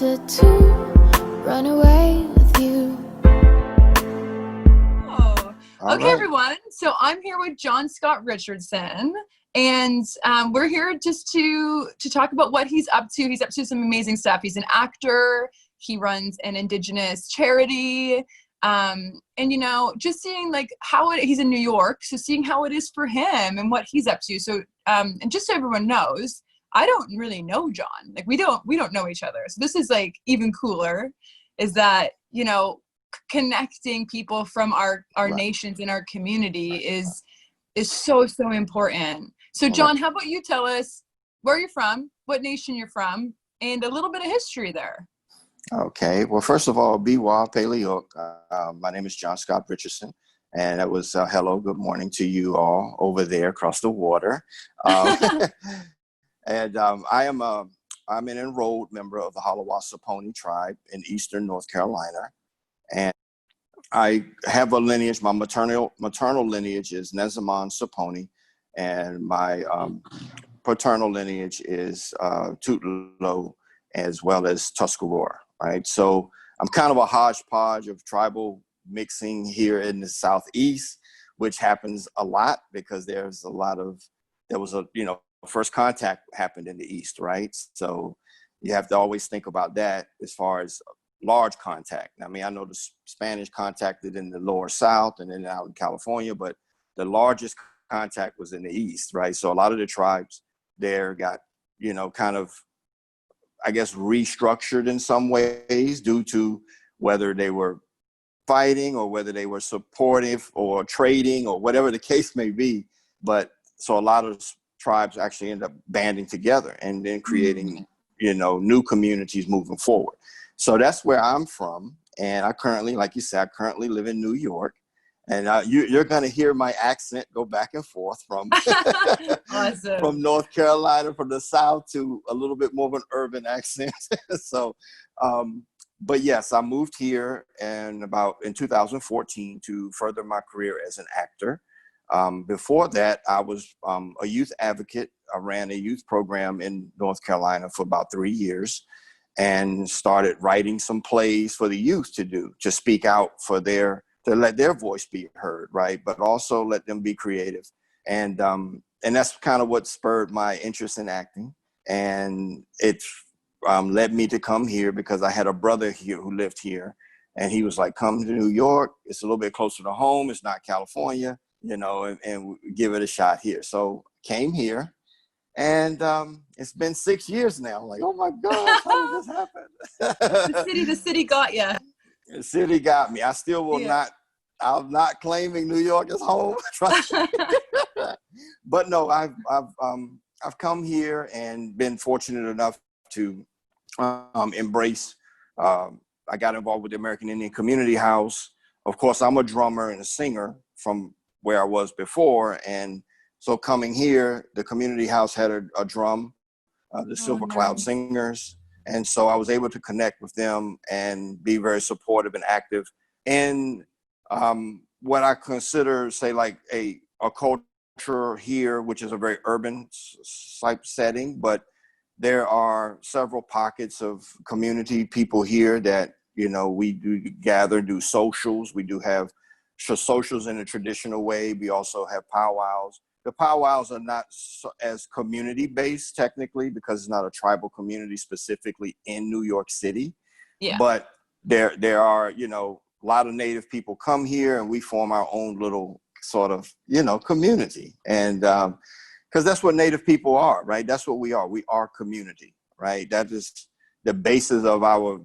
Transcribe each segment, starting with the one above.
wanted to run away with you. Oh, All okay, right. everyone. So I'm here with John Scott Richardson, and we're here just to talk about what he's up to. He's up to some amazing stuff. He's an actor. He runs an Indigenous charity. And, you know, just seeing like he's in New York. So seeing how it is for him and what he's up to. So, and just so everyone knows, I don't really know John. Like we don't know each other. So this is like even cooler is that, you know, connecting people from our Right. nations and our community is so important. So John, how about you tell us where you're from, what nation you're from, and a little bit of history there. Okay. Well, first of all, Biwa Paleok. My name is John Scott Richardson, and that was hello, good morning to you all over there across the water. And I'm an enrolled member of the Halawasa tribe in eastern North Carolina, and I have a lineage. My maternal lineage is Nezaman Saponi, and my paternal lineage is Tutlo as well as Tuscarora. Right, so I'm kind of a hodgepodge of tribal mixing here in the Southeast, which happens a lot because there was first contact happened in the East, right? So you have to always think about that as far as large contact. I mean, I know the Spanish contacted in the lower South and then out in California, but the largest contact was in the East, right? So a lot of the tribes there got, kind of, I guess, restructured in some ways due to whether they were fighting or whether they were supportive or trading or whatever the case may be. But so a lot of tribes actually end up banding together and then creating, new communities moving forward. So that's where I'm from. And I currently, like you said, live in New York. And you're going to hear my accent go back and forth from Awesome. from North Carolina, from the South, to a little bit more of an urban accent. So, but yes, I moved here in 2014 to further my career as an actor. Before that, I was a youth advocate. I ran a youth program in North Carolina for about 3 years and started writing some plays for the youth to speak out to let their voice be heard, right? But also let them be creative. And that's kind of what spurred my interest in acting. And it led me to come here because I had a brother here who lived here. And he was like, come to New York. It's a little bit closer to home. It's not California, and give it a shot here. So came here. And it's been 6 years now. I'm like, oh my God, how did this happen? The city got you. The city got me. I still will not. I'm not claiming New York as home. But no, I've come here and been fortunate enough to embrace. I got involved with the American Indian Community House. Of course, I'm a drummer and a singer from where I was before, and so coming here, the community house had a drum, the Silver Cloud Singers. And so I was able to connect with them and be very supportive and active in what I consider, say, like a culture here, which is a very urban type setting. But there are several pockets of community people here that, we do gather, do socials. We do have socials in a traditional way. We also have powwows. The powwows are not as community-based technically because it's not a tribal community specifically in New York City. Yeah. But there are, a lot of Native people come here and we form our own little sort of, community. And because that's what Native people are, right? That's what we are. We are community, right? That is the basis of our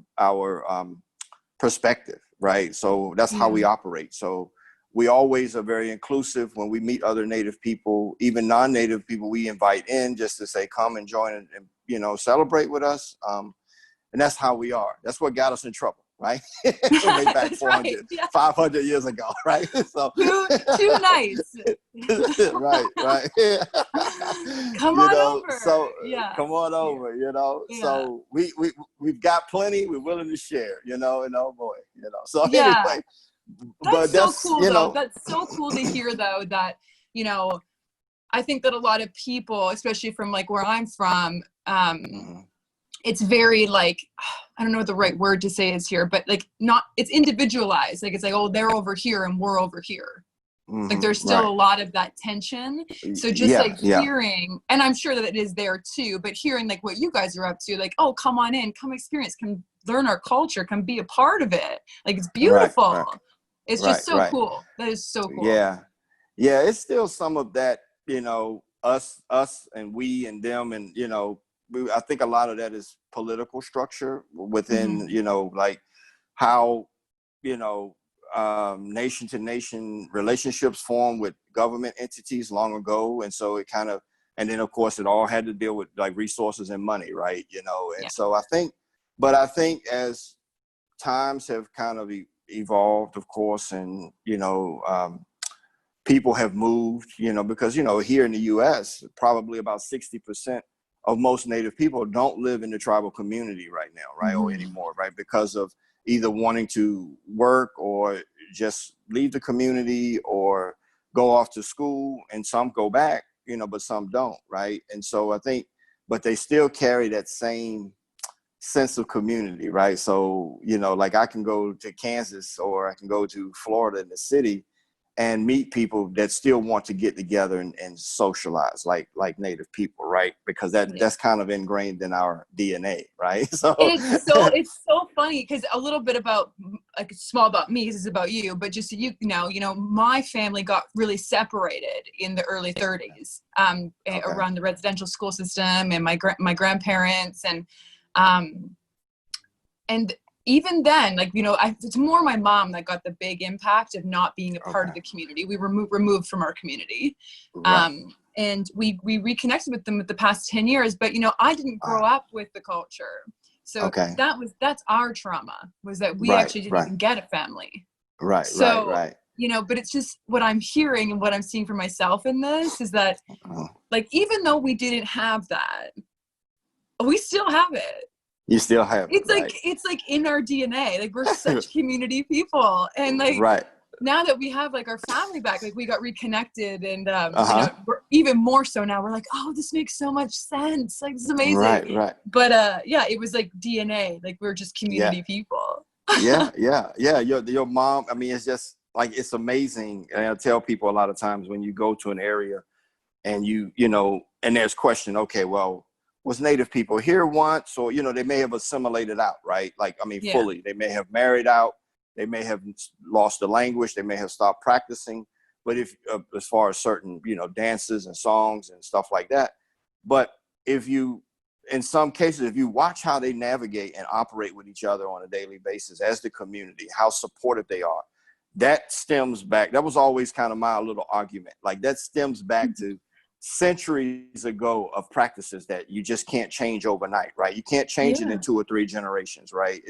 perspective, right? So that's how we operate. So we always are very inclusive when we meet other Native people, even non-Native people we invite in just to say, come and join and celebrate with us. And that's how we are. That's what got us in trouble, right? Way back 500 years ago, right? So too nice. right. Come on over. So come on over, Yeah. So we've got plenty. We're willing to share, and oh boy, So anyway. That's so cool, though. That's so cool to hear, though, that, I think that a lot of people, especially from like where I'm from, it's very like, I don't know what the right word to say is here, but like it's individualized. Like it's like, oh, they're over here and we're over here. Like there's still a lot of that tension. So just like hearing, and I'm sure that it is there too, but hearing like what you guys are up to, like, oh, come on in, come experience, come learn our culture, come be a part of it. Like it's beautiful. It's just so cool. That is so cool. Yeah. It's still some of that, you know, us and we and them. And, you know, I think a lot of that is political structure within, you know, like how, you know, nation to nation relationships formed with government entities long ago. And so it kind of, and then of course it all had to deal with like resources and money, right? You know, and so I think as times have kind of evolved, of course, and, you know, people have moved, you know, because, you know, here in the US, probably about 60% of most Native people don't live in the tribal community right now, right? Or anymore, right? Because of either wanting to work or just leave the community or go off to school, and some go back, you know, but some don't, right? And so I think, but they still carry that same sense of community, right? So, you know, like I can go to Kansas or I can go to Florida in the city and meet people that still want to get together and socialize like Native people, right? Because that's kind of ingrained in our DNA, right? So it's so funny because a little bit about, like, small about me, this is about you, but just so you know, my family got really separated in the early 30s around the residential school system, and my grandparents and even then, like, you know, it's more my mom that got the big impact of not being a part of the community. We were removed from our community. And we reconnected with them with the past 10 years, but, you know, I didn't grow up with the culture. So that's our trauma, was that we actually didn't even get a family. Right. You know, but it's just what I'm hearing and what I'm seeing for myself in this is that, like, even though we didn't have that, we still have it. You still have it. It's like in our DNA. Like, we're such community people, and like now that we have like our family back, like we got reconnected, and you know, we're even more so now. We're like, oh, this makes so much sense. Like, this is amazing. Right. But it was like DNA. Like, we're just community people. Your mom. I mean, it's just like, it's amazing. And I tell people a lot of times when you go to an area and you know, and there's question. Okay, well, was Native people here once, or, you know, they may have assimilated out, right? Like, I mean, fully. They may have married out. They may have lost the language. They may have stopped practicing. But if, as far as certain, you know, dances and songs and stuff like that. But if you, in some cases, if you watch how they navigate and operate with each other on a daily basis as the community, how supportive they are, that stems back. That was always kind of my little argument. Like, that stems back to centuries ago of practices that you just can't change overnight, right? You can't change it in 2 or 3 generations, right?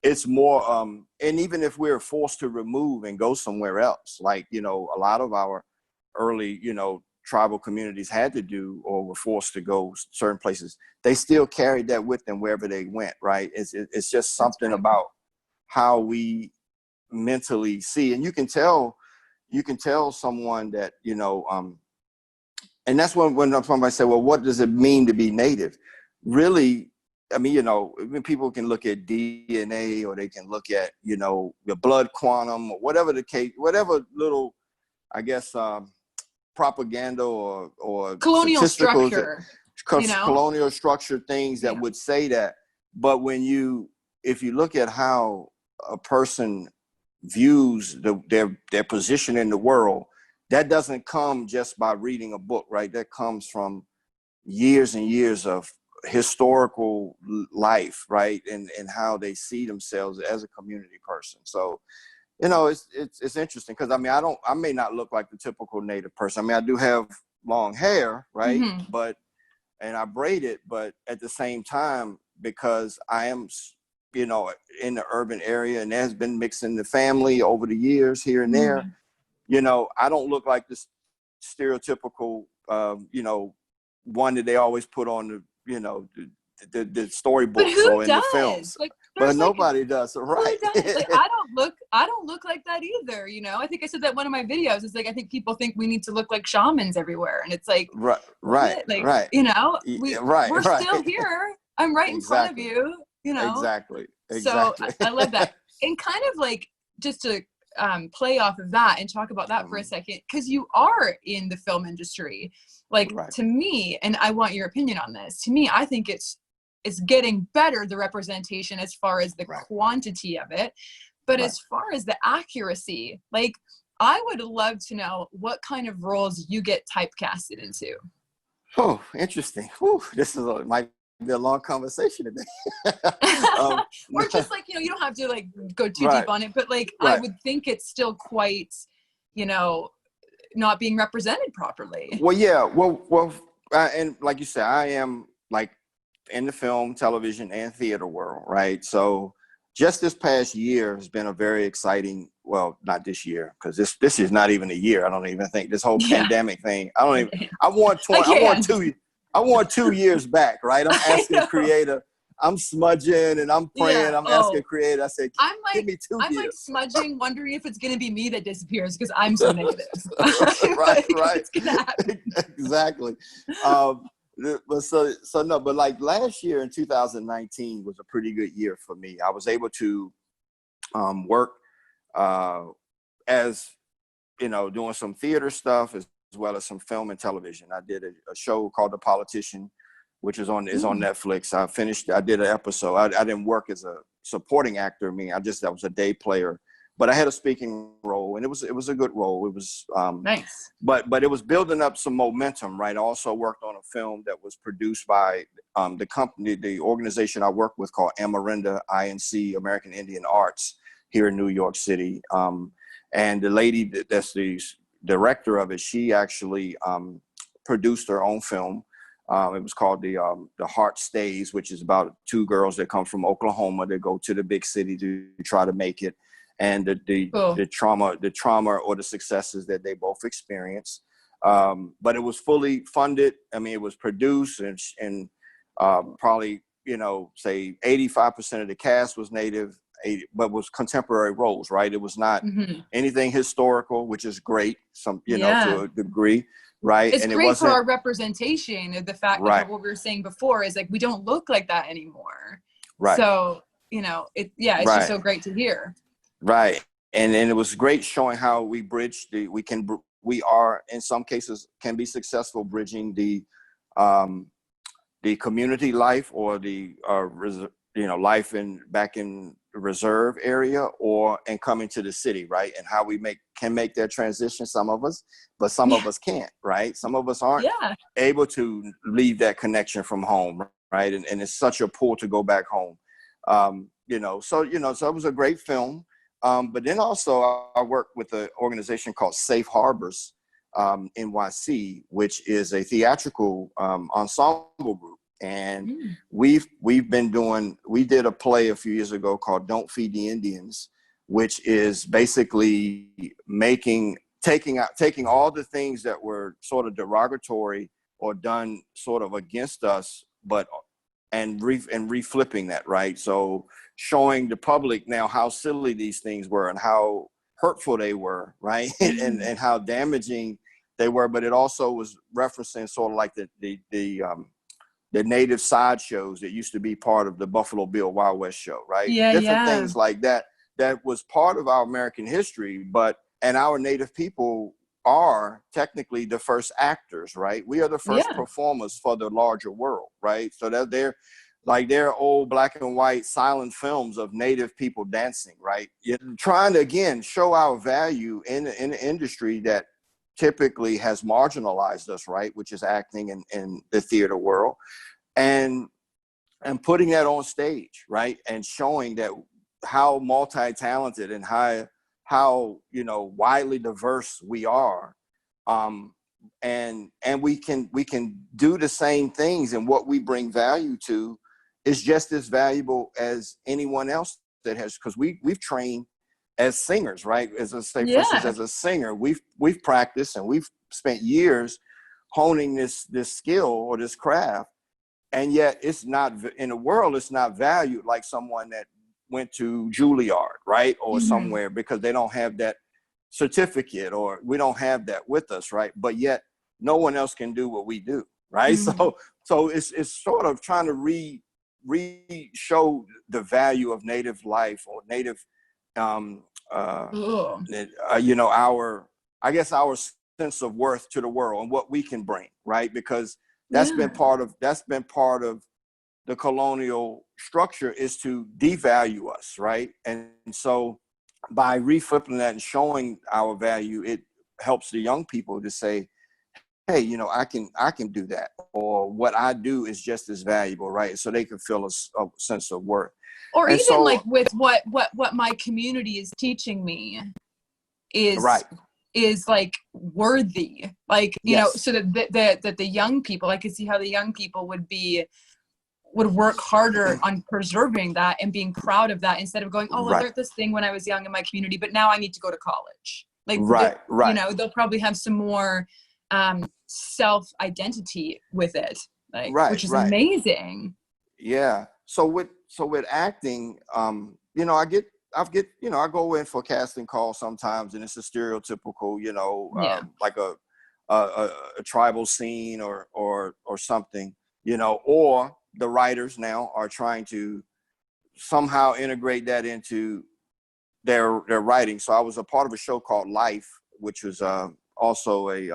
It's more, and even if we're forced to remove and go somewhere else, like, you know, a lot of our early, you know, tribal communities had to do, or were forced to go certain places, they still carried that with them wherever they went, right? It's just something about how we mentally see, and you can tell someone that, you know, and that's when somebody say, well, what does it mean to be Native? Really, I mean, you know, people can look at DNA, or they can look at, you know, the blood quantum, or whatever the case, whatever little, I guess, propaganda or colonial structure, colonial structure things that would say that. But if you look at how a person views their position in the world, that doesn't come just by reading a book, right? That comes from years and years of historical life, right? And how they see themselves as a community person. So, you know, it's interesting, because I mean, I may not look like the typical Native person. I mean, I do have long hair, right? And I braid it, but at the same time, because I am, you know, in the urban area, and there's been mixing the family over the years here and there, you know, I don't look like this stereotypical, you know, one that they always put on the, you know, the storybooks or in the films. Like, but nobody does, right? Like, I don't look like that either, you know. I think I said that in one of my videos. It's like, I think people think we need to look like shamans everywhere, and it's like, right, like, you know, we're still here. I'm right in front of Exactly. you, you know? Exactly. So Exactly. I love that. And kind of like, just to play off of that and talk about that for a second, because you are in the film industry. Like, Right. to me, and I want your opinion on this, to me, I think it's getting better, the representation, as far as the Right. quantity of it. But Right. as far as the accuracy, like, I would love to know what kind of roles you get typecasted into. Oh, interesting. Whew, might be a long conversation today. um, Or just like, you don't have to like go too Right. deep on it, but like, I Right. would think it's still quite, not being represented properly. Well, yeah. And like you said, I am like in the film, television, and theater world, right? So just this past year has been a very exciting. Well, not this year, because this is not even a year. I don't even think this whole Yeah. pandemic thing. I don't even. I want I 20. I want can't. 2. I want 2 years back, right? I'm I asking know. creator. I'm smudging and I'm praying. Yeah. I'm asking creator. I said, I'm give me 2 like years. smudging, wondering if it's gonna be me that disappears because I'm so negative. Right. It's gonna happen. Exactly. But no, but like last year in 2019 was a pretty good year for me. I was able to work as doing some theater stuff as well as some film and television. I did a show called The Politician, which is on Netflix. I did an episode. I didn't work as a supporting actor. I mean, I was a day player, but I had a speaking role, and it was a good role. It was Nice. But it was building up some momentum, right? I also worked on a film that was produced by the organization I work with called Amarinda INC, American Indian Arts, here in New York City. And the lady that's the director of it, she actually produced her own film. It was called The Heart Stays, which is about 2 girls that come from Oklahoma that go to the big city to try to make it, and the trauma or the successes that they both experience. But it was fully funded. I mean, it was produced and probably say 85% of the cast was native, but was contemporary roles, right? It was not anything historical, which is great, to a degree. Right. It's and great it wasn't for our representation. The fact right. of what we were saying before is like, we don't look like that anymore. Right. So, it's right. just so great to hear. Right. And it was great showing how we bridge we are in some cases can be successful bridging the community life or the life back in reserve area and coming to the city, right? And how we can make that transition, some of us, but some of us can't, right? Some of us aren't able to leave that connection from home, right? And it's such a pull to go back home. So it was a great film. But then also I worked with an organization called Safe Harbors NYC, which is a theatrical ensemble group. And we did a play a few years ago called Don't Feed the Indians, which is basically taking all the things that were sort of derogatory or done sort of against us, and reflipping that, right? So showing the public now how silly these things were and how hurtful they were, right? and how damaging they were. But it also was referencing sort of like the native sideshows that used to be part of the Buffalo Bill Wild West show, right? Different things like that was part of our American history, and our native people are technically the first actors, right? We are the first performers for the larger world, right? So that they're old black and white silent films of native people dancing, right? You're trying to, again, show our value in the industry that typically has marginalized us, right? Which is acting in the theater world, and putting that on stage, right? And showing that how multi-talented and how widely diverse we are, and we can do the same things, and what we bring value to is just as valuable as anyone else that has, because we've trained as singers, right? As I say, for instance, as a singer, we've practiced and we've spent years honing this skill or this craft, and yet it's not in the world. It's not valued like someone that went to Juilliard, right, or somewhere, because they don't have that certificate, or we don't have that with us, right? But yet no one else can do what we do, right? So it's sort of trying to show the value of Native life or Native, you know, our sense of worth to the world and what we can bring, right? Because that's been part of the colonial structure, is to devalue us, right? And so by reflipping that and showing our value, it helps the young people to say, hey, you know, I can do that, or what I do is just as valuable, right? So they can feel a sense of worth. Or and even so, like with what my community is teaching me is like worthy, like, you know, so that the young people, I could see how the young people would work harder on preserving that and being proud of that, instead of going, oh, I learned this thing when I was young in my community, but now I need to go to college. Like, you know, they'll probably have some more self-identity with it, like, which is amazing. Yeah. So with acting, you know, I go in for casting calls sometimes, and it's a stereotypical, you know, like a tribal scene or something, you know, or the writers now are trying to somehow integrate that into their writing. So I was a part of a show called Life, which was also a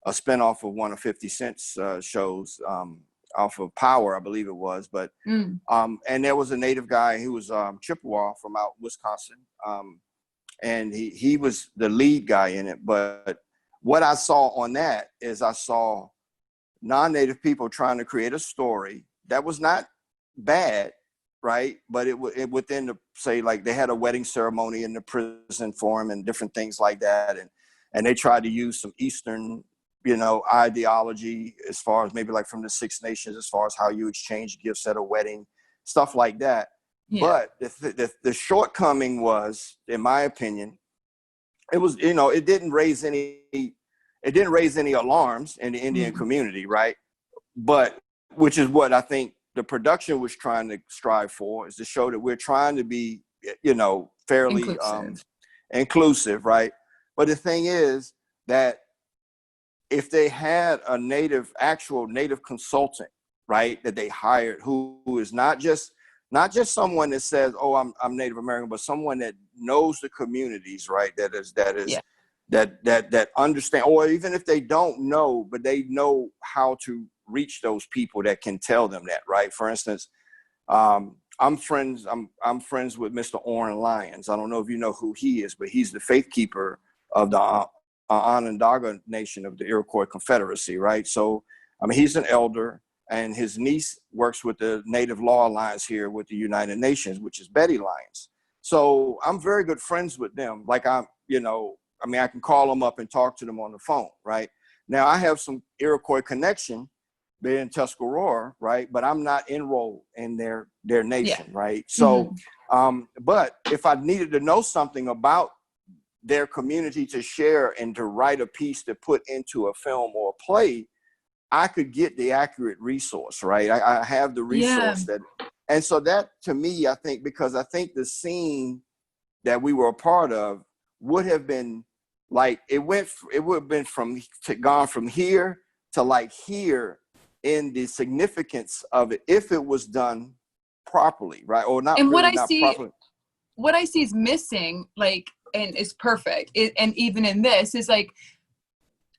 spinoff of one of 50 Cent's shows, off of Power, I believe it was. But and there was a Native guy who was Chippewa from out Wisconsin, and he was the lead guy in it. But what I saw on that is I saw non-Native people trying to create a story that was not bad, right? But it within the, say, like they had a wedding ceremony in the prison for him and different things like that, and they tried to use some Eastern, you know, ideology as far as maybe like from the Six Nations, as far as how you exchange gifts at a wedding, stuff like that. But the shortcoming was, in my opinion, it was, you know, it didn't raise any alarms in the Indian community, right? But which is what I think the production was trying to strive for, is to show that we're trying to be, you know, fairly inclusive, right? But the thing is that if they had a actual Native consultant, right, that they hired, who is not just someone that says, oh, I'm Native American, but someone that knows the communities, right? That understand, or even if they don't know, but they know how to reach those people that can tell them that, right? For instance, I'm friends with Mr. Oren Lyons. I don't know if you know who he is, but he's the faith keeper of the Onondaga Nation of the Iroquois Confederacy, right? So, I mean, he's an elder, and his niece works with the Native Law Alliance here with the United Nations, which is Betty Lyons. So I'm very good friends with them. Like I can call them up and talk to them on the phone, right? Now I have some Iroquois connection being in Tuscarora, right? But I'm not enrolled in their nation, right? So, but if I needed to know something about their community to share and to write a piece to put into a film or a play, I could get the accurate resource, right? I have the resource that, and so that to me, I think, because I think the scene that we were a part of would have been like, it would have been gone from here to like here in the significance of it if it was done properly, right? Or not. And properly. What I see is missing, like, and is perfect. And even in this is like,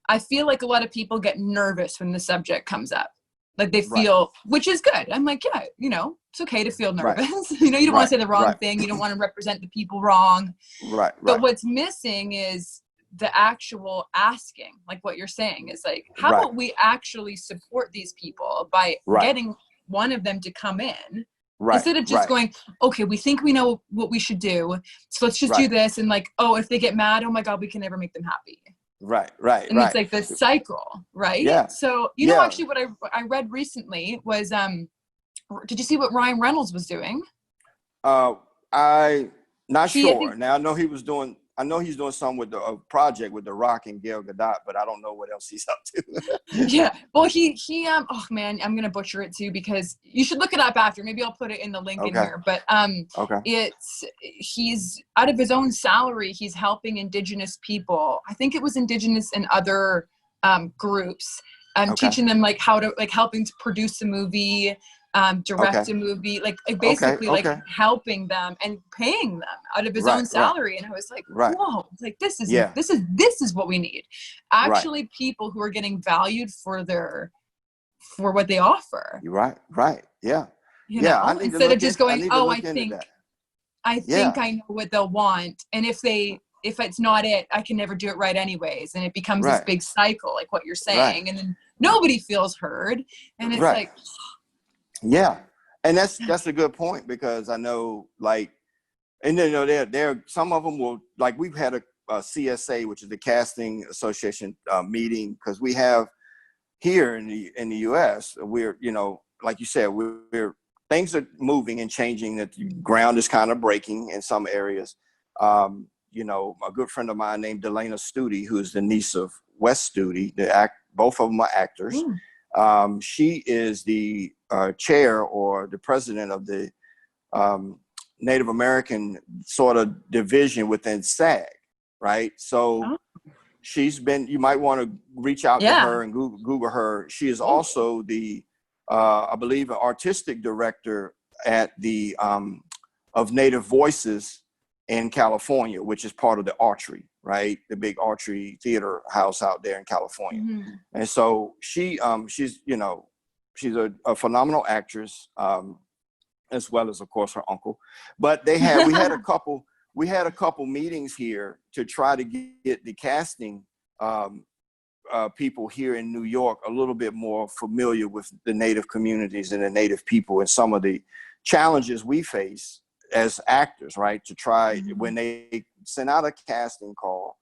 I feel like a lot of people get nervous when the subject comes up. Like they feel, which is good. I'm like, yeah, you know, it's okay to feel nervous. You know, you don't want to say the wrong thing. You don't want to represent the people wrong. But what's missing is the actual asking, like what you're saying is like, how about we actually support these people by getting one of them to come in? Instead of just going, okay, we think we know what we should do, so let's just do this. And like, oh, if they get mad, oh my God, we can never make them happy. And it's like this cycle, right? Yeah. So, you know, actually what I read recently was, did you see what Ryan Reynolds was doing? I not sure. Now I know he's doing something with a project with The Rock and Gail Gadot, but I don't know what else he's up to. Well, he oh man, I'm gonna butcher it too, because you should look it up after. Maybe I'll put it in the link in here. But he's out of his own salary, he's helping Indigenous people. I think it was Indigenous and other groups, teaching them like how to, like, helping to produce a movie, direct Okay. a movie, like Okay. basically like Okay. helping them and paying them out of his own Right. Right. salary. And I was like, Right. whoa, like this is Yeah. what we need. Right. Actually, people who are getting valued for what they offer, You're right. Right. Yeah. you Yeah. I know, need to instead of look just in. I going, need to oh, look into that. I think Yeah. I know what they'll want. And if it's not it, I can never do it right anyways. And it becomes this Right. big cycle, like what you're Right. saying. And then nobody feels heard. And it's Right. like, Yeah. And that's a good point, because I know, like, and then, there some of them will, like, we've had a CSA, which is the Casting Association meeting, because we have here in the US, we're, like you said, we're things are moving and changing, that the ground is kind of breaking in some areas. A good friend of mine named Delana Studi, who is the niece of Wes Studi, both of them are actors. She is the chair or the president of the Native American sort of division within SAG, right? So you might want to reach out to her and Google her. She is also the, I believe, an artistic director at the of Native Voices in California, which is part of the Archery, right? The big Archery theater house out there in California. Mm-hmm. And so she's a phenomenal actress, as well as, of course, her uncle. But we had a couple meetings here to try to get the casting people here in New York a little bit more familiar with the Native communities and the Native people, and some of the challenges we face as actors, right? To try, when they send out a casting call,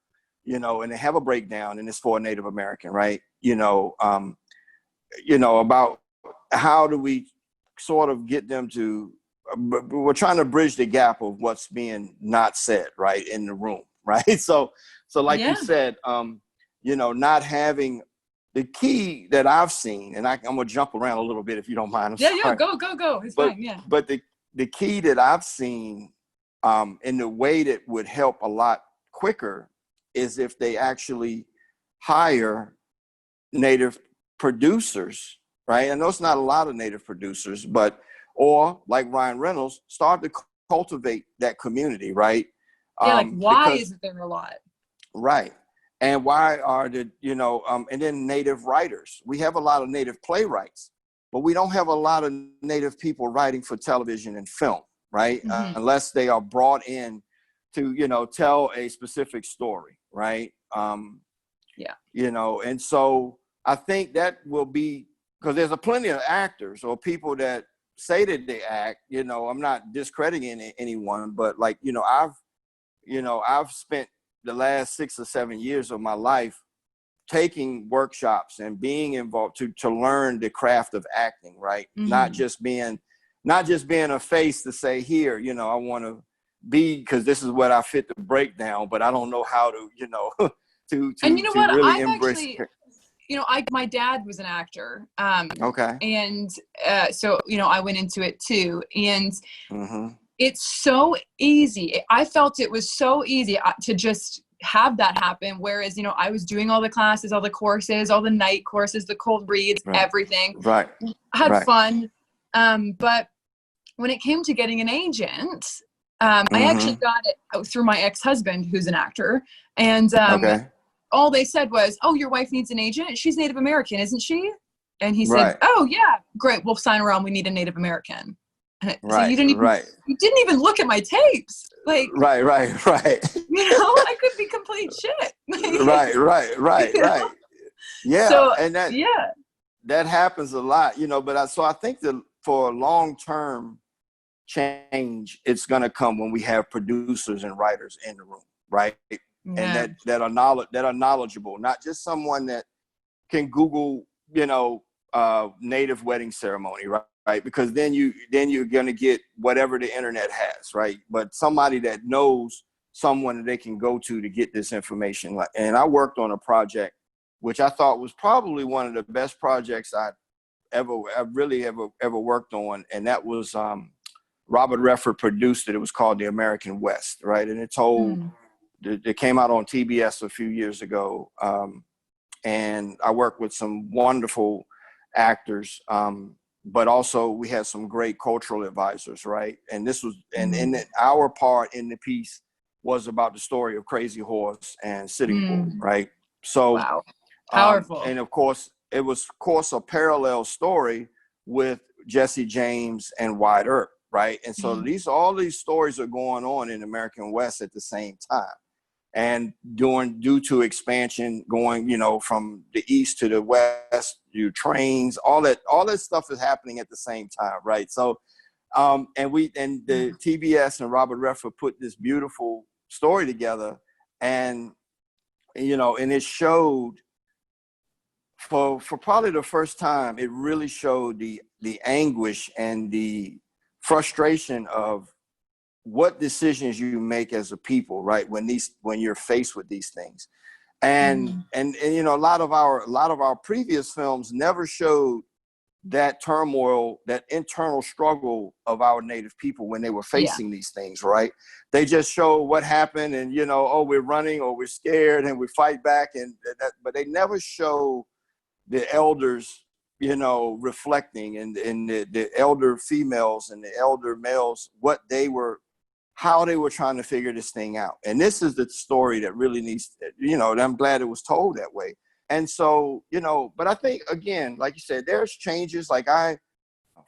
and they have a breakdown and it's for a Native American, right? About how do we sort of get them to, we're trying to bridge the gap of what's being not said, right, in the room, right? So like you said, not having the key that I've seen, and I'm gonna jump around a little bit if you don't mind. Yeah, go. It's fine. Yeah. But the key that I've seen, in the way that would help a lot quicker, is if they actually hire Native producers, right? I know it's not a lot of Native producers, or like Ryan Reynolds, start to cultivate that community, right? Yeah, why isn't there a lot? Right. And why are and then Native writers. We have a lot of Native playwrights, but we don't have a lot of Native people writing for television and film, right? Mm-hmm. Unless they are brought in to, tell a specific story, right? And so I think that will be, because there's plenty of actors or people that say that they act, I'm not discrediting anyone, but I've spent the last 6 or 7 years of my life taking workshops and being involved to learn the craft of acting, right? Mm-hmm. Not just being a face to say, here, I want to be, because this is what I fit the breakdown, but I don't know how to, to really embrace. My dad was an actor. Okay. And so, I went into it too. And mm-hmm. It's so easy. I felt it was so easy to just have that happen. Whereas, I was doing all the classes, all the courses, all the night courses, the cold reads, everything. Right. I had fun. But when it came to getting an agent, I actually got it through my ex-husband, who's an actor. And all they said was, oh, your wife needs an agent. She's Native American, isn't she? And he said, oh, yeah, great. We'll sign her on. We need a Native American. So you didn't even look at my tapes. Like, right. I could be complete shit. Right. Yeah. So, and that happens a lot, but I think that for long-term change, it's going to come when we have producers and writers in the room, right? Yeah. And that are knowledgeable, not just someone that can Google, Native wedding ceremony, right? Because then you're going to get whatever the internet has, right? But somebody that knows someone that they can go to get this information. And I worked on a project which I thought was probably one of the best projects I've really ever worked on, and that was Robert Redford produced it. It was called The American West, right? And it came out on TBS a few years ago, and I worked with some wonderful actors but also we had some great cultural advisors, right? And this was, and in our part in the piece was about the story of Crazy Horse and Sitting Bull, right? So, wow, powerful. and of course, it was, of course, a parallel story with Jesse James and Wyatt Earp, right? And so all these stories are going on in the American West at the same time. And due to expansion going, from the east to the west, trains, all that stuff is happening at the same time, right? So, and the TBS and Robert Redford put this beautiful story together, and and it showed for probably the first time, it really showed the anguish and the frustration of what decisions you make as a people, right? When you're faced with these things, and a lot of our previous films never showed that turmoil, that internal struggle of our Native people when they were facing these things, right? They just show what happened, and oh, we're running, or we're scared, and we fight back, but they never show the elders, reflecting, and the elder females and the elder males, how they were trying to figure this thing out. And this is the story that really needs, and I'm glad it was told that way. And so, but I think, again, like you said, there's changes. Like, I'm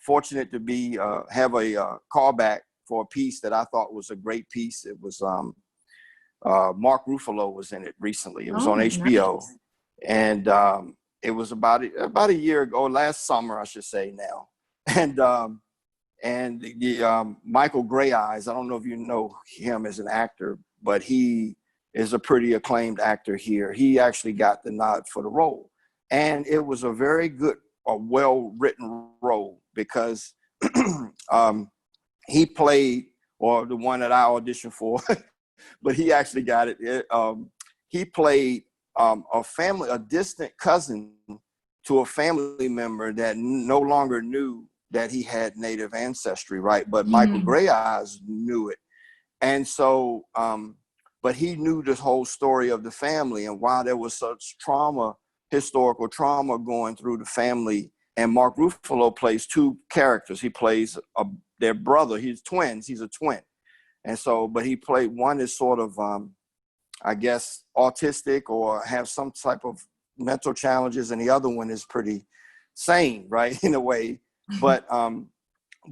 fortunate to have a callback for a piece that I thought was a great piece. It was Mark Ruffalo was in it recently. It was on HBO. Nice. And it was about a year ago, last summer, I should say now. And Michael Gray Eyes, I don't know if you know him as an actor, but he is a pretty acclaimed actor here. He actually got the nod for the role. And it was a very good, well-written role, because he played, or the one that I auditioned for, but he actually got it. He played a distant cousin to a family member that no longer knew that he had Native ancestry, right? But Michael Gray Eyes knew it. And so, but he knew the whole story of the family, and why there was such historical trauma going through the family. And Mark Ruffalo plays two characters. He plays their brother. He's twins. He's a twin. And so, but he played, one is sort of, I guess, autistic or have some type of mental challenges, and the other one is pretty sane, right, in a way. But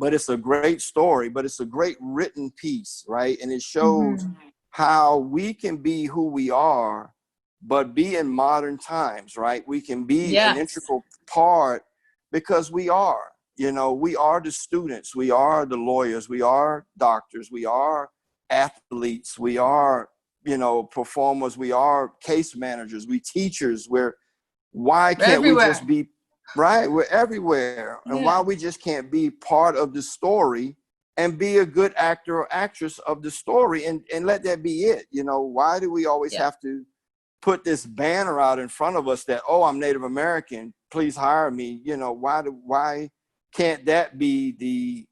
it's a great story, but it's a great written piece, right? And it shows how we can be who we are, but be in modern times, right? We can be an integral part, because we are, we are the students, we are the lawyers, we are doctors, we are athletes, we are, performers, we are case managers, we teachers. Why can't we just be, right? We're everywhere. And why we just can't be part of the story and be a good actor or actress of the story, and let that be it. Why do we always have to put this banner out in front of us that, oh, I'm Native American, please hire me? Why can't that be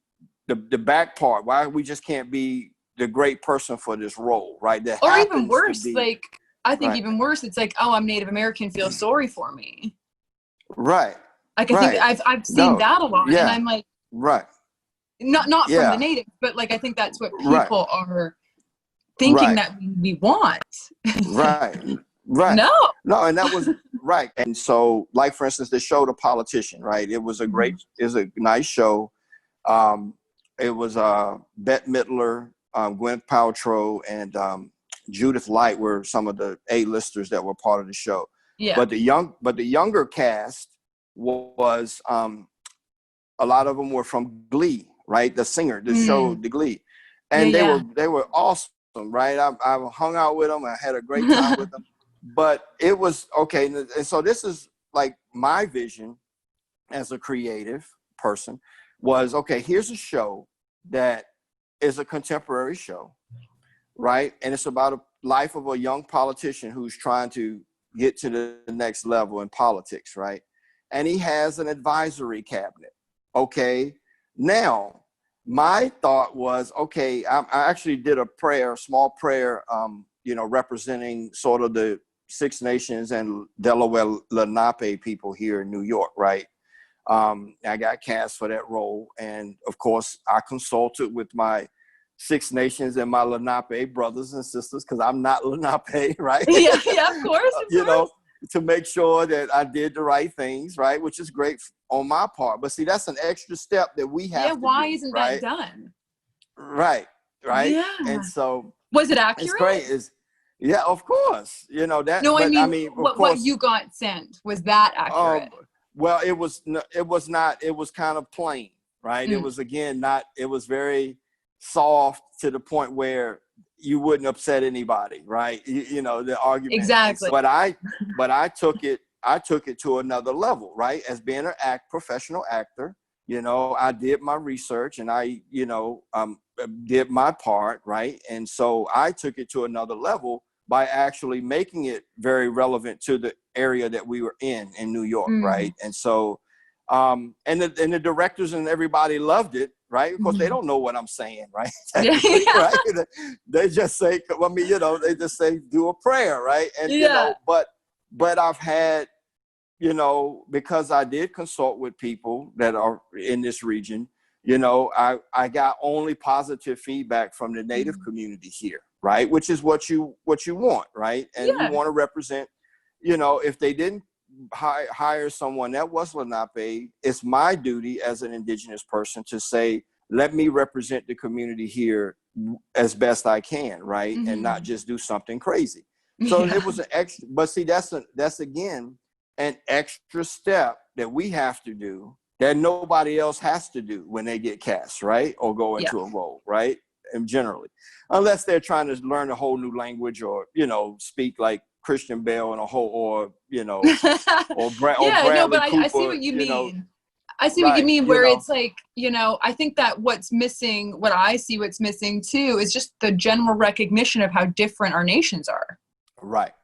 the back part? Why we just can't be the great person for this role, right? That or even worse, like, I think even worse, it's like, oh, I'm Native American, feel sorry for me. Right. Like, I think I've seen that a lot, and I'm like, not from the natives, but like, I think that's what people are thinking that we want. Right. No, and that was right. And so, like, for instance, the show The Politician, right? It was a nice show. It was Bette Midler, Gwyneth Paltrow, and Judith Light were some of the A-listers that were part of the show. Yeah. But the younger cast was a lot of them were from Glee, right? The singer, the show, the Glee, and they were awesome, right? I hung out with them. I had a great time with them. But it was okay. And so this is like my vision as a creative person was, okay, here's a show that is a contemporary show, right? And it's about a life of a young politician who's trying to get to the next level in politics, right? And he has an advisory cabinet. Okay. Now, my thought was, okay, I actually did a small prayer, representing sort of the Six Nations and Delaware Lenape people here in New York, right? I got cast for that role. And of course, I consulted with my Six Nations and my Lenape brothers and sisters, because I'm not Lenape, right? Yeah, yeah, of course, You know, to make sure that I did the right things, right? Which is great on my part. But see, that's an extra step that we have to why do, isn't right? that done? Right, right. Yeah. And so Was it accurate? it's great. Yeah, of course. You know that. No, but I mean, of course, what you got sent, was that accurate? well, it was not. It was kind of plain, right? It was, again, not. It was very soft to the point where you wouldn't upset anybody, right? You know, the argument. Exactly. But I took it. I took it to another level, right? As being an professional actor, you know, I did my research and I, did my part, right? And so I took it to another level by actually making it very relevant to the area that we were in New York, right? And so, and the directors and everybody loved it, right? Of course, they don't know what I'm saying, right? Right? They just say, they just say, do a prayer, right? And but I've had, because I did consult with people that are in this region, I got only positive feedback from the Native community here, right? Which is what you want, right? And you want to represent, if they didn't hire someone that was Lenape, it's my duty as an Indigenous person to say, let me represent the community here as best I can, right? And not just do something crazy. So it was an extra, but see, that's again, an extra step that we have to do that nobody else has to do when they get cast, right? Or go into a role, right? And generally, unless they're trying to learn a whole new language or, speak like Christian Bale and or Bradley but Cooper, I see what you mean. I see what you mean, where it's like, I think that what's missing too, is just the general recognition of how different our nations are. Right.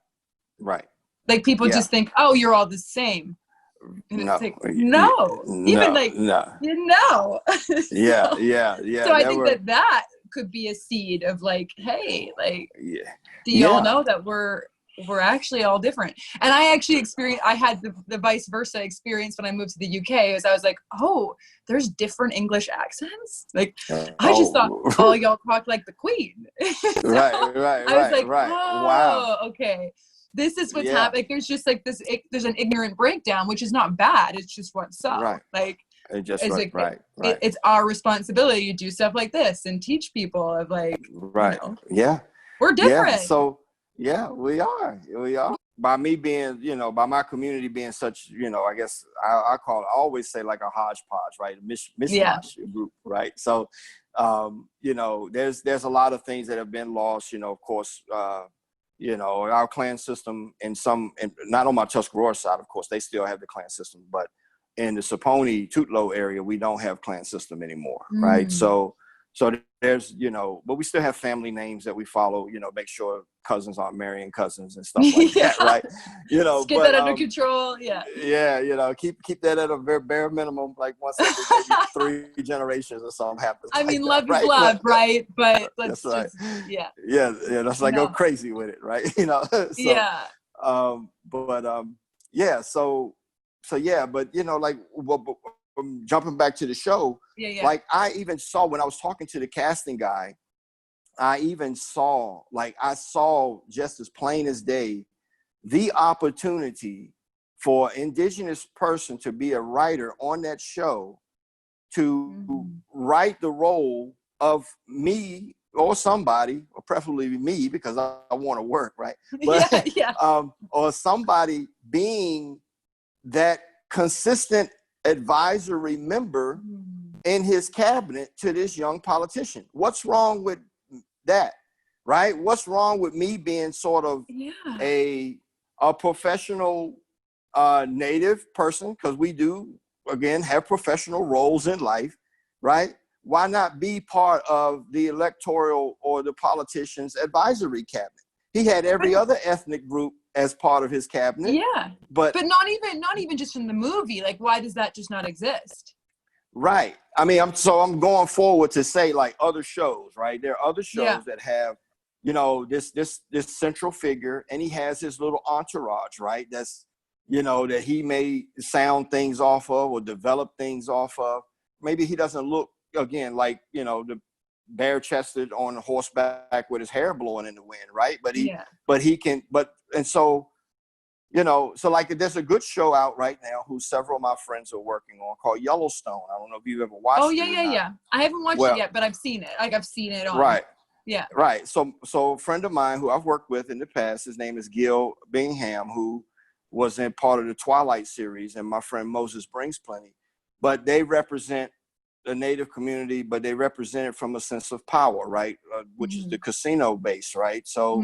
Like people just think, oh, you're all the same. And it's like, no. Even like, no. So I think that could be a seed of like, hey, like, do you all know that we're actually all different? And I actually I had the vice versa experience when I moved to the UK, as I was like, oh, there's different English accents. Like, I just thought all y'all talk like the Queen. Right. I was like, right. Oh, wow. Okay. This is what's happening. Like, there's just like this, there's an ignorant breakdown, which is not bad. It's just what's up. Right. Like, right. It's our responsibility to do stuff like this and teach people of like, right. We're different. Yeah. So we are. By me being, by my community being such, I guess I always say like a hodgepodge, right? A mishmash group, right? So, there's a lot of things that have been lost, of course, our clan system not on my Tuscarora side, of course, they still have the clan system, but in the Saponi Tutlo area, we don't have clan system anymore, right? So there's, but we still have family names that we follow, make sure cousins aren't marrying cousins and stuff like that, right? Just get that under control. Keep that at a very bare minimum, like once every maybe 3 generations or something happens. I mean, love is love, right? But let's that's right. just, that's like go crazy with it, right? But jumping back to the show, like I even saw when I was talking to the casting guy, I saw just as plain as day the opportunity for Indigenous person to be a writer on that show, to write the role of me or somebody, or preferably me because I want to work, right? But, or somebody being that consistent advisory member in his cabinet to this young politician. What's wrong with that, right? What's wrong with me being sort of a professional Native person, because we do, again, have professional roles in life, right? Why not be part of the electoral or the politician's advisory cabinet? He had every other ethnic group as part of his cabinet. But not even just in the movie. Like, why does that just not exist? Right. I mean, I'm going forward to say like other shows, right? There are other shows that have, this central figure, and he has his little entourage, right? That's that he may sound things off of or develop things off of. Maybe he doesn't look, again, like, the bare chested on horseback with his hair blowing in the wind, right? So like there's a good show out right now who several of my friends are working on called Yellowstone. I don't know if you've ever watched it. Yeah. I haven't watched it yet, but I've seen it. Like I've seen it on. Right. Yeah. Right. So a friend of mine who I've worked with in the past, his name is Gil Bingham, who was in part of the Twilight series, and my friend Moses Brings Plenty. But they represent the Native community, but they represent it from a sense of power, right? Which is the casino base, right? So,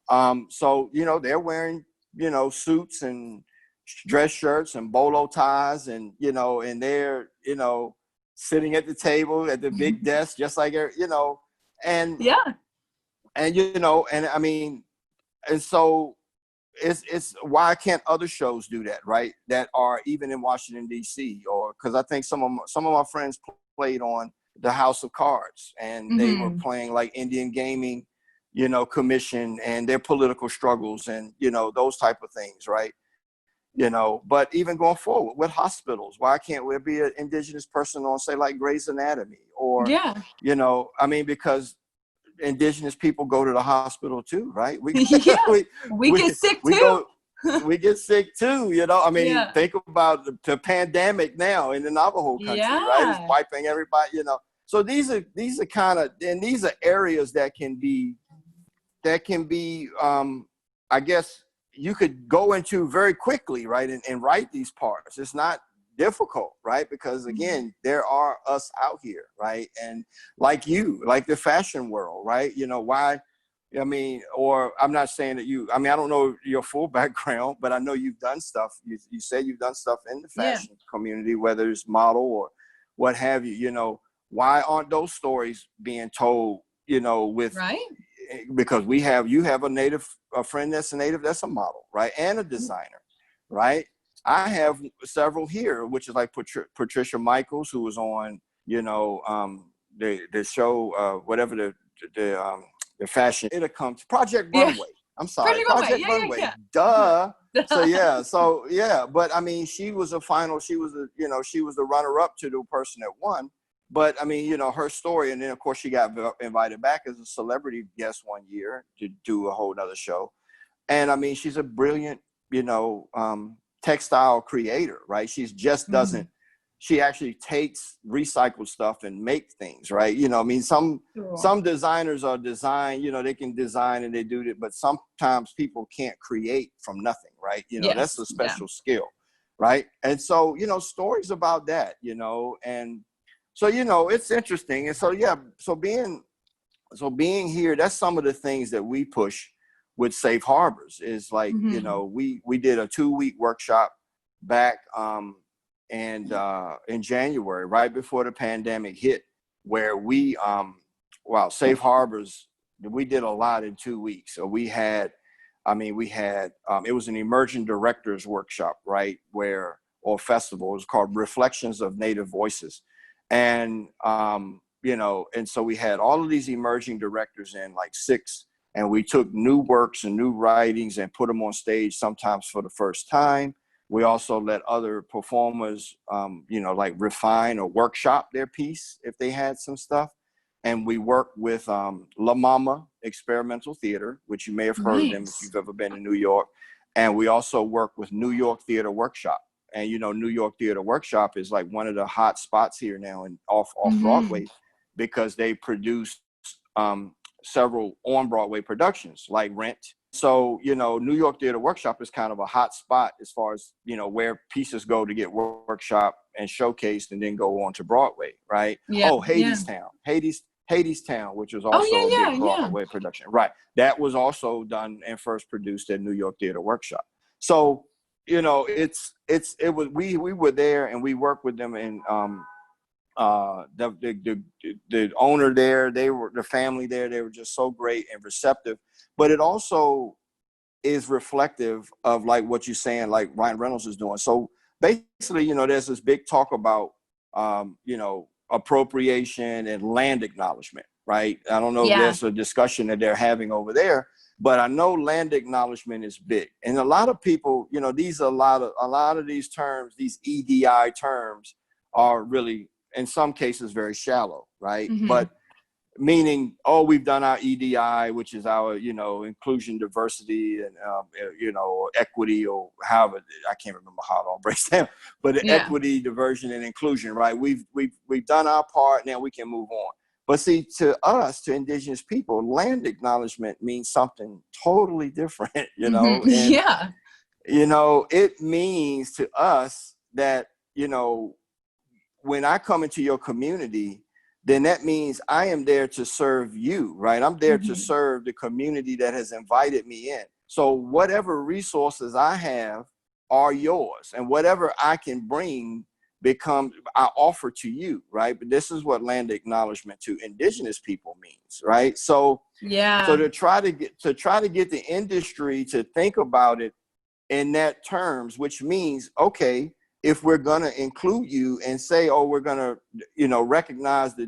they're wearing, suits and dress shirts and bolo ties, and and they're, sitting at the table at the big desk, just like, and I mean, and so it's why can't other shows do that, right? That are even in Washington D.C. or because I think some of my friends played on the House of Cards, and they were playing like Indian gaming, commission and their political struggles and those type of things, right? But even going forward with hospitals, why can't there be an Indigenous person on, say, like Grey's Anatomy or because Indigenous people go to the hospital too, right? We get sick too. We get sick too, I mean, think about the pandemic now in the Navajo country, right? It's wiping everybody, So these are kind of, and these are areas that can be, I guess you could go into very quickly, right? And write these parts. It's not difficult, right? Because again, there are us out here, right? And like the fashion world, right? Why? I mean, or I'm not saying that I don't know your full background, but I know you've done stuff. You say you've done stuff in the fashion community, whether it's model or what have you. Why aren't those stories being told? With right? Because you have a friend that's a Native, that's a model, right, and a designer, right? I have several here, which is like Patricia Michaels, who was on, the show, whatever the fashion. It'll come to Project Runway. I'm sorry, Project Runway. Yeah. Duh. But I mean, she was the runner-up to the person that won. But I mean, her story, and then of course she got invited back as a celebrity guest one year to do a whole nother show. And I mean, she's a brilliant, textile creator, right? She's just doesn't, she actually takes recycled stuff and make things, right? I mean, some designers are they can design and they do it, but sometimes people can't create from nothing, right? That's a special skill, right? And so, stories about that, and so, it's interesting. And so, so being here, that's some of the things that we push with Safe Harbors is like, we did a 2-week workshop back in January, right before the pandemic hit, where we, Safe Harbors, we did a lot in 2 weeks. So we had, it was an emerging directors workshop, right? Or festival, it was called Reflections of Native Voices. And, and so we had all of these emerging directors in, like 6, and we took new works and new writings and put them on stage, sometimes for the first time. We also let other performers, like refine or workshop their piece if they had some stuff. And we worked with La Mama Experimental Theater, which you may have heard of them if you've ever been to New York. And we also worked with New York Theater Workshop. And, New York Theater Workshop is like one of the hot spots here now and off Broadway, because they produce several on Broadway productions like Rent. So, New York Theater Workshop is kind of a hot spot as far as, where pieces go to get workshop and showcased and then go on to Broadway, right? Yeah. Hadestown, Hadestown, which was also a big Broadway production. Right. That was also done and first produced at New York Theater Workshop. So, we were there and we worked with them, and the owner there, the family there, they were just so great and receptive. But it also is reflective of like what you're saying, like Ryan Reynolds is doing. So basically, there's this big talk about appropriation and land acknowledgement, right? I don't know if there's a discussion that they're having over there, but I know land acknowledgement is big. And a lot of people, you know, a lot of these terms, these EDI terms are really, in some cases, very shallow, right? Mm-hmm. But meaning, oh, we've done our EDI, which is our, you know, inclusion, diversity, and, you know, equity, or however, I can't remember how it all breaks down, but equity, diversion, and inclusion, right? We've done our part, now we can move on. But see, to us, to Indigenous people, land acknowledgement means something totally different, you know? Mm-hmm. And, Yeah. you know, it means to us that, you know, when I come into your community, then that means I am there to serve you, right? I'm there to serve the community that has invited me in. So whatever resources I have are yours, and whatever I can bring I offer to you, right? But this is what land acknowledgement to Indigenous people means, right? So to try to get the industry to think about it in that terms, which means, okay, if we're going to include you and say, oh, we're going to, you know, recognize the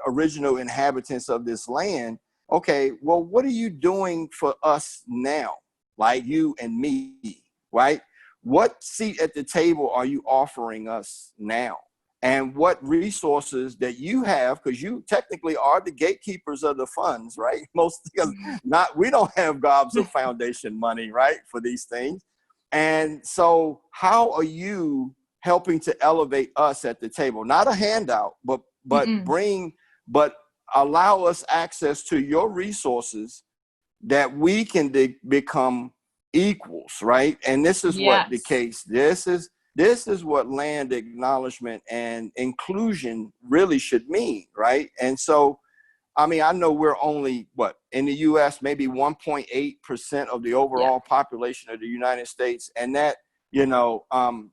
original inhabitants of this land. Okay, well, what are you doing for us now? Like you and me, right? What seat at the table are you offering us now? And what resources that you have, because you technically are the gatekeepers of the funds, right? We don't have gobs of foundation money, right, for these things. And so how are you helping to elevate us at the table? Not a handout, but allow us access to your resources that we can become equals, right? And this is what the case. This is what land acknowledgement and inclusion really should mean, right? And so, I mean, I know we're only, in the U.S., maybe 1.8% of the overall population of the United States. And that, you know, and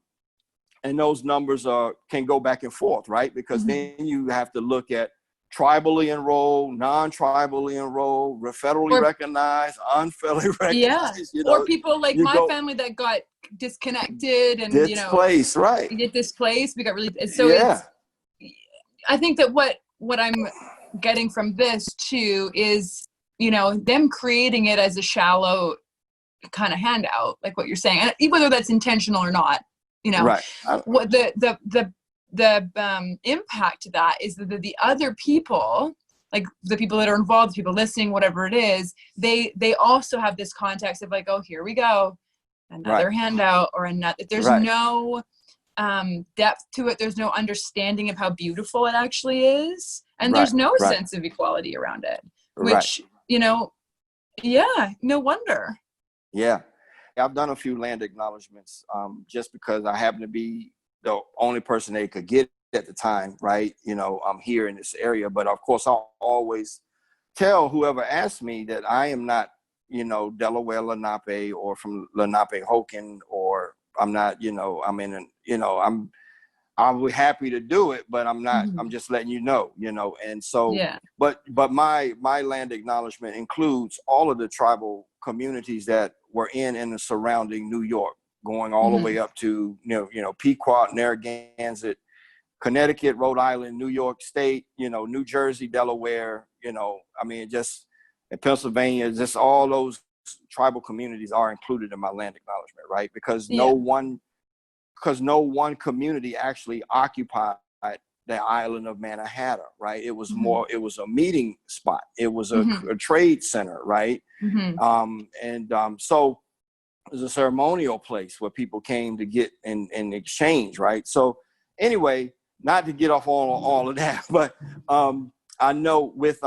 those numbers can go back and forth, right? Because then you have to look at tribally enrolled, non-tribally enrolled, federally recognized, unfederally recognized. You know, or people like my family that got disconnected and displaced, right? Get displaced. We got really it's. I think that what I'm getting from this too is, you know, them creating it as a shallow kind of handout, like what you're saying, and whether that's intentional or not, you know, what the impact to that is that the other people, like the people that are involved, people listening, whatever it is, they also have this context of like, oh, here we go, another handout or another. There's no depth to it. There's no understanding of how beautiful it actually is, and there's no sense of equality around it. Which you know, no wonder. Yeah, I've done a few land acknowledgements just because I happen to be the only person they could get at the time, right? You know, I'm here in this area, but of course I'll always tell whoever asks me that I am not, you know, Delaware Lenape or from Lenape-Hoken, or I'm not, you know, I'll be happy to do it, but I'm not, I'm just letting you know, and so, but my land acknowledgement includes all of the tribal communities that were in the surrounding New York, going all the way up to, Pequot, Narragansett, Connecticut, Rhode Island, New York State, New Jersey, Delaware, just in Pennsylvania, just all those tribal communities are included in my land acknowledgement, right? Because no one community actually occupied the island of Manhattan, right? It was more, it was a meeting spot. It was a trade center, right? So it was a ceremonial place where people came to get in exchange, right? So anyway, not to get off all of that, but I know with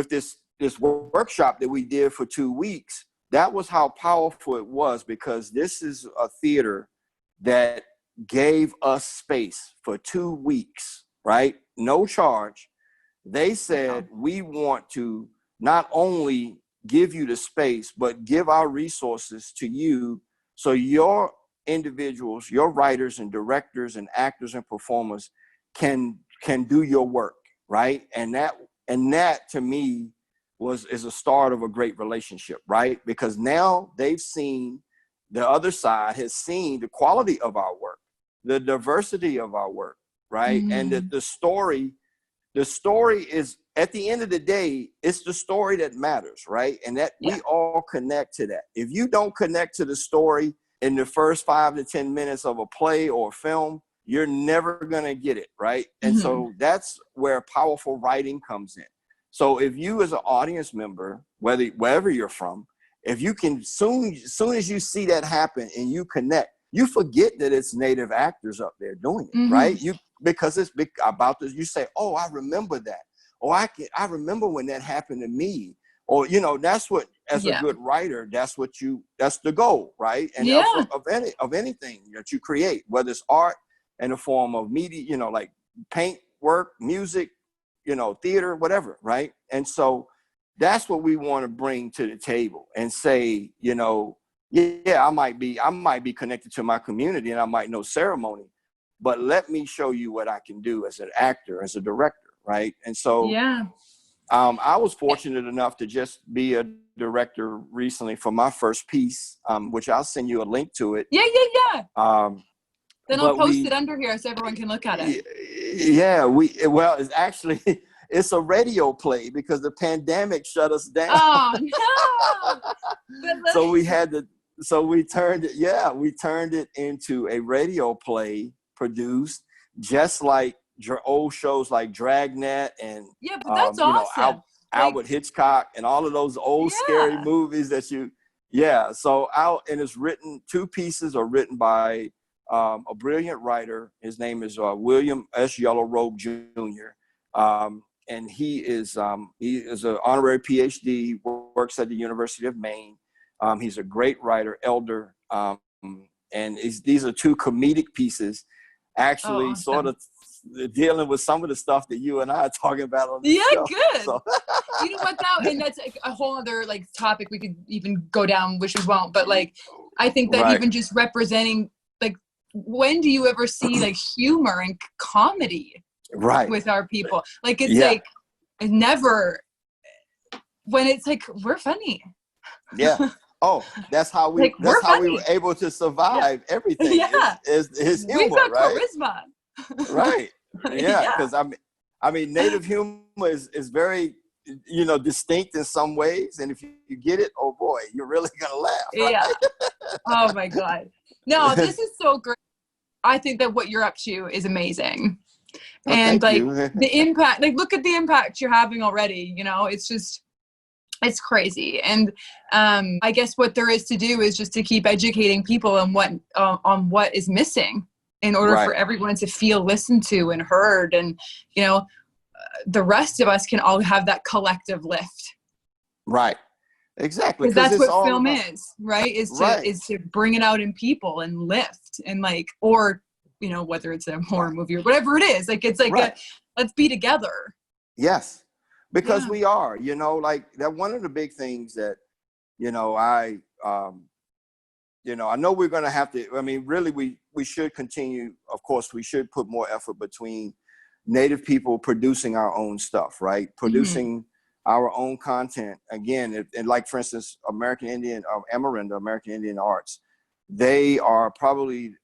this workshop that we did for 2 weeks, that was how powerful it was, because this is a theater that gave us space for 2 weeks, right? No charge. They said, we want to not only give you the space, but give our resources to you so your individuals, your writers and directors and actors and performers can do your work, right? And that to me is a start of a great relationship, right? Because now they've seen, the other side has seen the quality of our work, the diversity of our work, right? And the story the story is, at the end of the day, it's the story that matters, right? And that we all connect to that. If you don't connect to the story in the first 5 to 10 minutes of a play or a film, you're never going to get it, right? And so that's where powerful writing comes in. So if you as an audience member, wherever you're from, if you can, soon as you see that happen and you connect, you forget that it's Native actors up there doing it, right? Because it's about this, you say, oh, I remember that. Oh, I remember when that happened to me. Or, that's what, as a good writer, that's the goal, right? And of anything that you create, whether it's art in the form of media, like paint work, music, theater, whatever, right? And so that's what we want to bring to the table and say, I might be connected to my community and I might know ceremony, but let me show you what I can do as an actor, as a director, right? And so I was fortunate enough to just be a director recently for my first piece, which I'll send you a link to it. Then I'll post it under here so everyone can look at it. It's actually, it's a radio play because the pandemic shut us down. Oh, no. So we turned it into a radio play produced just like old shows like Dragnet and but that's awesome. Albert Hitchcock and all of those old scary movies that and it's written, 2 pieces are written by a brilliant writer. His name is William S. Yellow Robe Jr. And he is an honorary PhD, works at the University of Maine. He's a great writer, elder. And these are 2 comedic pieces, actually sort of dealing with some of the stuff that you and I are talking about on this show. Good. So. You know what though? And that's a whole other topic we could even go down, which we won't. But I think that even just representing, when do you ever see humor and comedy with our people? It's never, when it's we're funny. Yeah. Oh, that's how we were able to survive everything. Is humor, we've got right? charisma. Right. Yeah. Because I mean, Native humor is very, distinct in some ways. And if you get it, oh boy, you're really gonna laugh. Right? Yeah. Oh my God. No, this is so great. I think that what you're up to is amazing. Oh, and the impact, look at the impact you're having already, it's just, it's crazy. And I guess what there is to do is just to keep educating people on what is missing in order for everyone to feel listened to and heard. And, the rest of us can all have that collective lift. Right. Exactly. Because that's what film is, right? Is to bring it out in people and lift and or, whether it's a horror movie or whatever it is, let's be together. Yes. Because we are, that one of the big things that, I know we're going to have to, really we should continue. Of course, we should put more effort between Native people producing our own stuff, right? Producing our own content. Again, and for instance, American Indian, Amarinda, American Indian Arts, they are probably,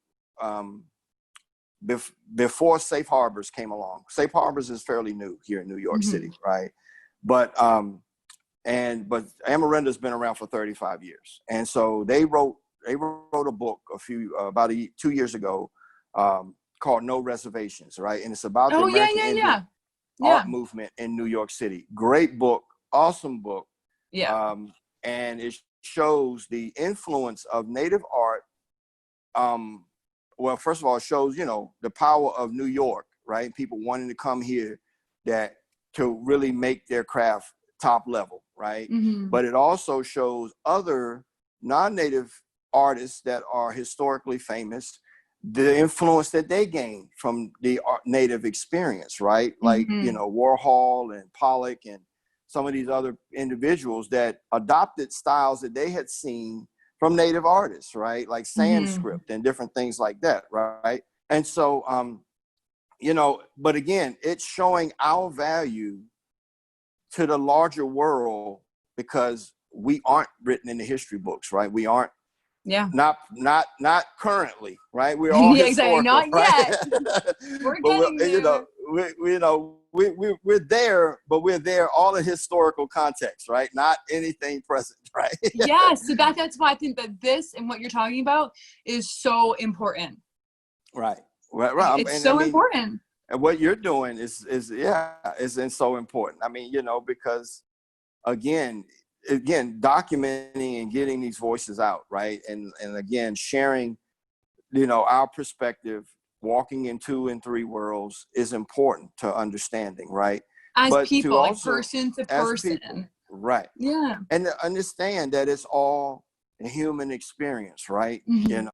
before Safe Harbors came along. Safe Harbors is fairly new here in New York City, right? But Amarinda's been around for 35 years. And so they wrote a book about 2 years ago, called No Reservations, right? And it's about the American Indian art movement in New York City. Great book, awesome book. Yeah. And it shows the influence of Native art. Well, first of all, it shows, the power of New York, right? People wanting to come here to really make their craft top level, right? But it also shows other non-Native artists that are historically famous, the influence that they gained from the Native experience, right? Warhol and Pollock and some of these other individuals that adopted styles that they had seen from Native artists, right? Like Sanskrit and different things like that, right? And so, but again, it's showing our value to the larger world because we aren't written in the history books, right? We aren't. Yeah. Not currently, right? We're all historical, not right? yet. We're getting there. we're there, but we're there all in historical context, right? Not anything present, right? Yeah, so that's why I think that this and what you're talking about is so important. Right. It's so important. And what you're doing is so important. I mean, because again, documenting and getting these voices out, right? And again, sharing, our perspective, walking in 2 and 3 worlds is important to understanding, right? As But people, to like also, person to as person. people, right. Yeah. And to understand that it's all a human experience, right? Mm-hmm.